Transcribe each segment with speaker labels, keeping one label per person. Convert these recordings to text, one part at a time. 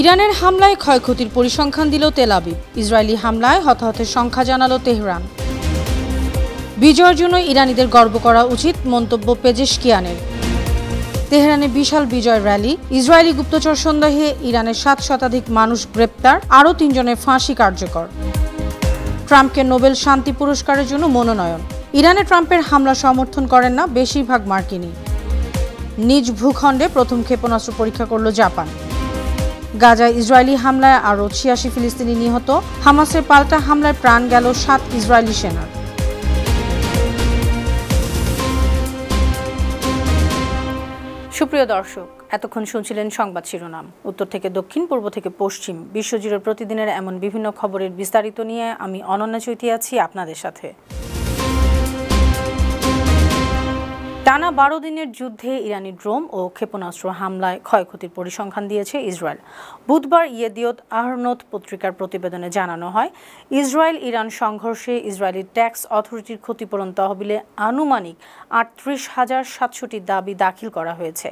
Speaker 1: ইরানের হামলায় ক্ষয়ক্ষতির পরিসংখ্যান দিল তেল আবিব। ইসরায়েলি হামলায় হতাহতের সংখ্যা জানালো তেহরান। বিজয়ের জন্য ইরানিদের গর্ব করা উচিত, মন্তব্য পেজেশকিয়ানের। তেহরানে বিশাল বিজয় র্যালি। ইসরায়েলি গুপ্তচর সন্দেহে ইরানের 7 শতাধিক মানুষ গ্রেপ্তার, আরও 3 জনের ফাঁসি কার্যকর। ট্রাম্পকে নোবেল শান্তি পুরস্কারের জন্য মনোনয়ন। ইরানে ট্রাম্পের হামলা সমর্থন করেন না বেশিরভাগ মার্কিনী। নিজ ভূখণ্ডে প্রথম ক্ষেপণাস্ত্র পরীক্ষা করল জাপান। গাজায় ইসরায়েলি হামলায় আরও 86 ফিলিস্তিনি নিহত। হামাসের পাল্টা হামলায় প্রাণ গেল 7 ইসরায়েলি সেনার। সুপ্রিয় দর্শক, এতক্ষণ শুনছিলেন সংবাদ শিরোনাম। উত্তর থেকে দক্ষিণ, পূর্ব থেকে পশ্চিম, বিশ্বজুড়ে প্রতিদিনের এমন বিভিন্ন খবরের বিস্তারিত নিয়ে আমি অনন্যা চৈতি আছি আপনাদের সাথে। টানা 12 দিনের যুদ্ধে ইরানি ড্রোন ও ক্ষেপণাস্ত্র হামলায় ক্ষয়ক্ষতির পরিসংখ্যান দিয়েছে ইসরায়েল। বুধবার ইয়েদিওত আহরনোত পত্রিকার প্রতিবেদনে জানানো হয়, ইসরায়েল ইরান সংঘর্ষে ইসরায়েলি ট্যাক্স অথরিটির ক্ষতিপূরণ তহবিলে আনুমানিক 38,700টি দাবি দাখিল করা হয়েছে।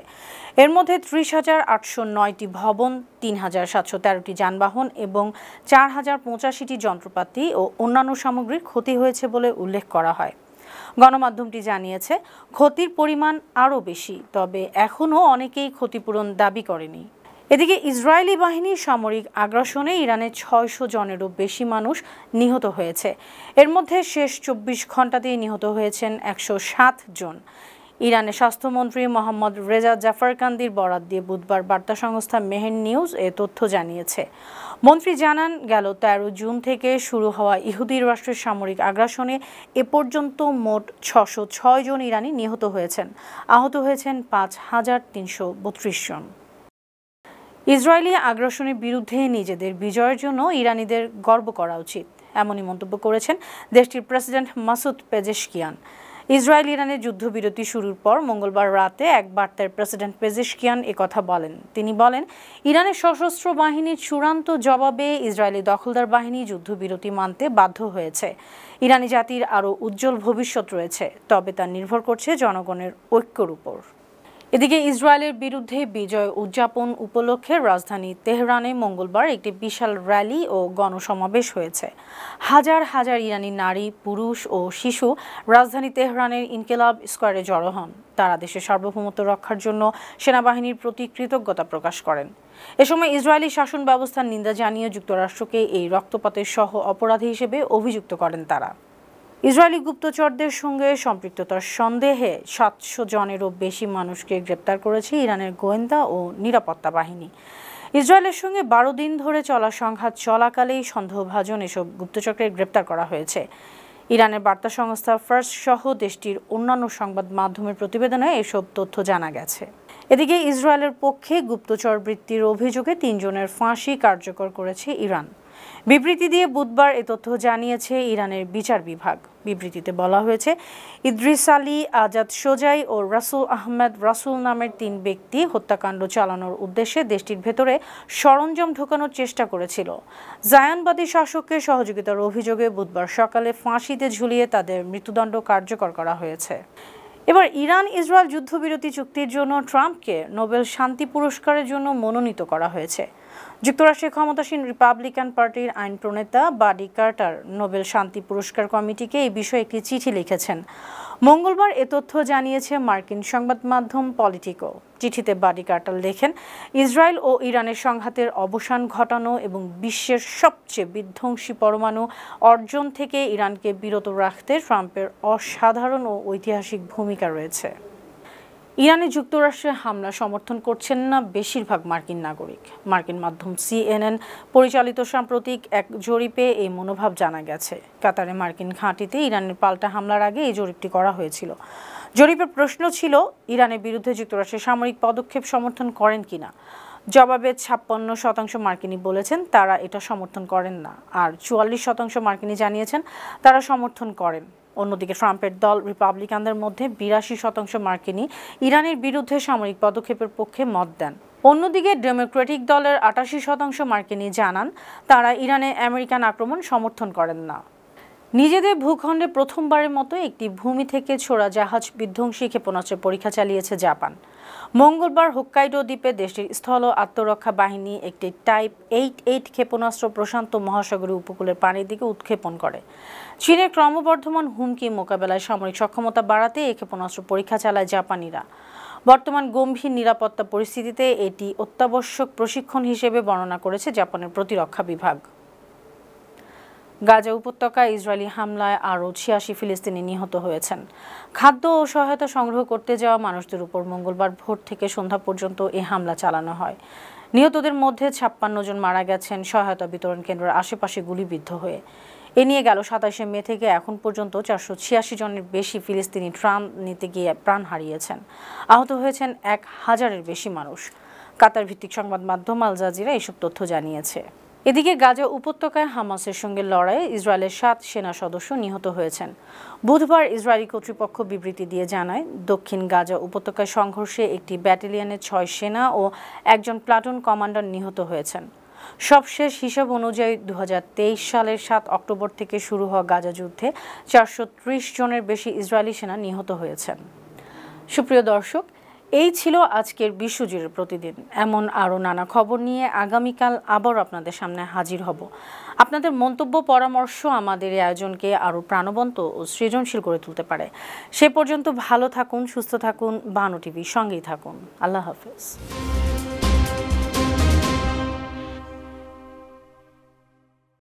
Speaker 1: এর মধ্যে 30,809টি ভবন, 3,713টি যানবাহন এবং 4,085টি যন্ত্রপাতি ও অন্যান্য সামগ্রীর ক্ষতি হয়েছে বলে উল্লেখ করা হয়। গণমাধ্যমটি জানিয়েছে, ক্ষতির পরিমাণ আরও বেশি, তবে এখনও অনেকেই ক্ষতিপূরণ দাবি করেনি। এদিকে ইসরায়েলি বাহিনীর সামরিক আগ্রাসনে ইরানের 600 জনেরও বেশি মানুষ নিহত হয়েছে। এর মধ্যে শেষ 24 ঘণ্টাতেই নিহত হয়েছেন 107 জন। ইরানের স্বাস্থ্যমন্ত্রী মোহাম্মদ রেজা জাফরকান্দির বরাত দিয়ে বুধবার বার্তা সংস্থা মেহের নিউজ এ তথ্য জানিয়েছে। মন্ত্রী জানান, গেল 13 জুন থেকে শুরু হওয়া ইহুদি রাষ্ট্রের সামরিক আগ্রাসনে এ পর্যন্ত মোট 606 জন ইরানি নিহত হয়েছেন। আহত হয়েছেন 5,332 জন। ইসরায়েলি আগ্রাসনের বিরুদ্ধে নিজেদের বিজয়ের জন্য ইরানিদের গর্ব করা উচিত, এমনই মন্তব্য করেছেন দেশটির প্রেসিডেন্ট মাসুদ পেজেশকিয়ান। ইসরায়েল ইরানের যুদ্ধবিরতি শুরুর পর মঙ্গলবার রাতে এক বার্তায় প্রেসিডেন্ট পেজেশকিয়ান একথা বলেন। তিনি বলেন, ইরানের সশস্ত্র বাহিনীর চূড়ান্ত জবাবে ইসরায়েলি দখলদার বাহিনী যুদ্ধবিরতি মানতে বাধ্য হয়েছে। ইরানি জাতির আরও উজ্জ্বল ভবিষ্যৎ রয়েছে, তবে তা নির্ভর করছে জনগণের ঐক্যের উপর। এদিকে ইসরায়েলের বিরুদ্ধে বিজয় উদযাপন উপলক্ষে রাজধানী তেহরানে মঙ্গলবার একটি বিশাল র্যালি ও গণসমাবেশ হয়েছে। হাজার হাজার ইরানি নারী, পুরুষ ও শিশু রাজধানী তেহরানের ইনকিলাব স্কোয়ারে জড়ো হন। তারা দেশের সার্বভৌমত্ব রক্ষার জন্য সেনাবাহিনীর প্রতি কৃতজ্ঞতা প্রকাশ করেন। এ সময় ইসরায়েলি শাসন ব্যবস্থার নিন্দা জানিয়ে যুক্তরাষ্ট্রকে এই রক্তপাতের সহ অপরাধী হিসেবে অভিযুক্ত করেন তারা। ইসরায়েলি গুপ্তচরদের সঙ্গে সম্পৃক্ততার সন্দেহে 700 জনেরও বেশি মানুষকে গ্রেপ্তার করেছে ইরানের গোয়েন্দা ও নিরাপত্তা বাহিনী। ইসরায়েলের সঙ্গে 12 দিন ধরে চলা সংঘাত চলাকালেই সন্দেহভাজন এসব গুপ্তচরকে গ্রেপ্তার করা হয়েছে। ইরানের বার্তা সংস্থা ফার্স সহ দেশটির অন্যান্য সংবাদ মাধ্যমের প্রতিবেদনে এসব তথ্য জানা গেছে। এদিকে ইসরায়েলের পক্ষে গুপ্তচর বৃত্তির অভিযোগে 3 জনের ফাঁসি কার্যকর করেছে ইরান। বিবৃতি দিয়ে বুধবার এ তথ্য জানিয়েছে ইরানের বিচার বিভাগ। বিবৃতিতে বলা হয়েছে, ইদ্রিস আলী, আজাদ সোজাই ও রাসুল আহমেদ রাসুল নামের 3 ব্যক্তি হত্যাকাণ্ড চালানোর উদ্দেশ্যে দেশটির ভেতরে সরঞ্জাম ঢোকানোর চেষ্টা করেছিল। জায়ানবাদী শাসককে সহযোগিতার অভিযোগে বুধবার সকালে ফাঁসিতে ঝুলিয়ে তাদের মৃত্যুদণ্ড কার্যকর করা হয়েছে। এবার ইরান ইসরায়েল যুদ্ধবিরতি চুক্তির জন্য ট্রাম্পকে নোবেল শান্তি পুরস্কারের জন্য মনোনীত করা হয়েছে। যুক্তরাষ্ট্রের ক্ষমতাসীন রিপাবলিকান পার্টির আইন প্রণেতা বাডি কার্টার নোবেল শান্তি পুরস্কার কমিটিকে এই বিষয়ে একটি চিঠি লিখেছেন। মঙ্গলবার এ তথ্য জানিয়েছে মার্কিন সংবাদ মাধ্যম পলিটিকো। চিঠিতে বাডি কার্টার লেখেন, ইসরায়েল ও ইরানের সংঘাতের অবসান ঘটানো এবং বিশ্বের সবচেয়ে বিধ্বংসী পরমাণু অর্জন থেকে ইরানকে বিরত রাখতে ট্রাম্পের অসাধারণ ও ঐতিহাসিক ভূমিকা রয়েছে। ইরানে যুক্তরাষ্ট্রের হামলা সমর্থন করছেন না বেশিরভাগ মার্কিন নাগরিক। মার্কিন মাধ্যম CNN পরিচালিত সাম্প্রতিক এক জরিপে এই মনোভাব জানা গেছে। কাতারে মার্কিন ঘাঁটিতে ইরানের পাল্টা হামলার আগে এই জরিপটি করা হয়েছিল। জরিপের প্রশ্ন ছিল, ইরানের বিরুদ্ধে যুক্তরাষ্ট্রের সামরিক পদক্ষেপ সমর্থন করেন কিনা। জবাবে 56% মার্কিনী বলেছেন তারা এটা সমর্থন করেন না, আর 44% মার্কিনী জানিয়েছেন তারা সমর্থন করেন। অন্যদিকে ট্রাম্পের দল রিপাবলিকানদের মধ্যে 82% মার্কিনী ইরানের বিরুদ্ধে সামরিক পদক্ষেপের পক্ষে মত দেন। অন্যদিকে ডেমোক্রেটিক দলের 88% মার্কিনী জানান তারা ইরানে আমেরিকান আক্রমণ সমর্থন করেন না। নিজেদের ভূখণ্ডে প্রথমবারের মতো একটি ভূমি থেকে ছোড়া জাহাজ বিধ্বংসী ক্ষেপণাস্ত্রের পরীক্ষা চালিয়েছে জাপান। মঙ্গলবার হোক্কাইডো দ্বীপে দেশটির স্থল আত্মরক্ষা বাহিনী একটি টাইপ 88 ক্ষেপণাস্ত্র প্রশান্ত মহাসাগরীয় উপকূলের পানির দিকে উৎক্ষেপণ করে। চীনের ক্রমবর্ধমান হুমকি মোকাবেলায় সামরিক সক্ষমতা বাড়াতে এই ক্ষেপণাস্ত্র পরীক্ষা চালায় জাপানিরা। বর্তমান গম্ভীর নিরাপত্তা পরিস্থিতিতে এটি অত্যাবশ্যক প্রশিক্ষণ হিসেবে বর্ণনা করেছে জাপানের প্রতিরক্ষা বিভাগ। গাজা উপত্যকায় ইসরায়েলি হামলায় আরও 86 ফিলিস্তিনি নিহত হয়েছেন। খাদ্য ও সহায়তা সংগ্রহ করতে যাওয়া মানুষদের উপর মঙ্গলবার ভোর থেকে সন্ধ্যা পর্যন্ত এই হামলা চালানো হয়। নিহতদের মধ্যে 56 জন মারা গেছেন সহায়তা বিতরণ কেন্দ্রের আশেপাশে গুলিবিদ্ধ হয়ে। এ নিয়ে গেল 27 মে থেকে এখন পর্যন্ত 486 জনের বেশি ফিলিস্তিনি ত্রাণ নিতে গিয়ে প্রাণ হারিয়েছেন। আহত হয়েছেন 1000-এর বেশি মানুষ। কাতার ভিত্তিক সংবাদ মাধ্যম আল জাজিরা এসব তথ্য জানিয়েছে। এদিকে গাজা উপত্যকায় হামাসের সঙ্গে লড়াইয়ে ইসরায়েলের 7 সেনা সদস্য নিহত হয়েছেন। বুধবার ইসরায়েলি কর্তৃপক্ষ বিবৃতি দিয়ে জানায়, দক্ষিণ গাজা উপত্যকায় সংঘর্ষে একটি ব্যাটালিয়নের 6 সেনা ও একজন প্লাটুন কমান্ডার নিহত হয়েছেন। সবশেষ হিসাব অনুযায়ী 2023 সালের 7 অক্টোবর থেকে শুরু হওয়া গাজা যুদ্ধে 430 জনের বেশি ইসরায়েলি সেনা নিহত হয়েছেন। সুপ্রিয় দর্শক, এই ছিল আজকের বিশ্বজুড়ে প্রতিদিন। এমন আরও নানা খবর নিয়ে আগামীকাল আবার আপনাদের সামনে হাজির হব। আপনাদের মন্তব্য পরামর্শ আমাদের এই আয়োজনকে আরও প্রাণবন্ত ও সৃজনশীল করে তুলতে পারে। সে পর্যন্ত ভালো থাকুন, সুস্থ থাকুন, বানু টিভির সঙ্গেই থাকুন। আল্লাহ হাফেজ।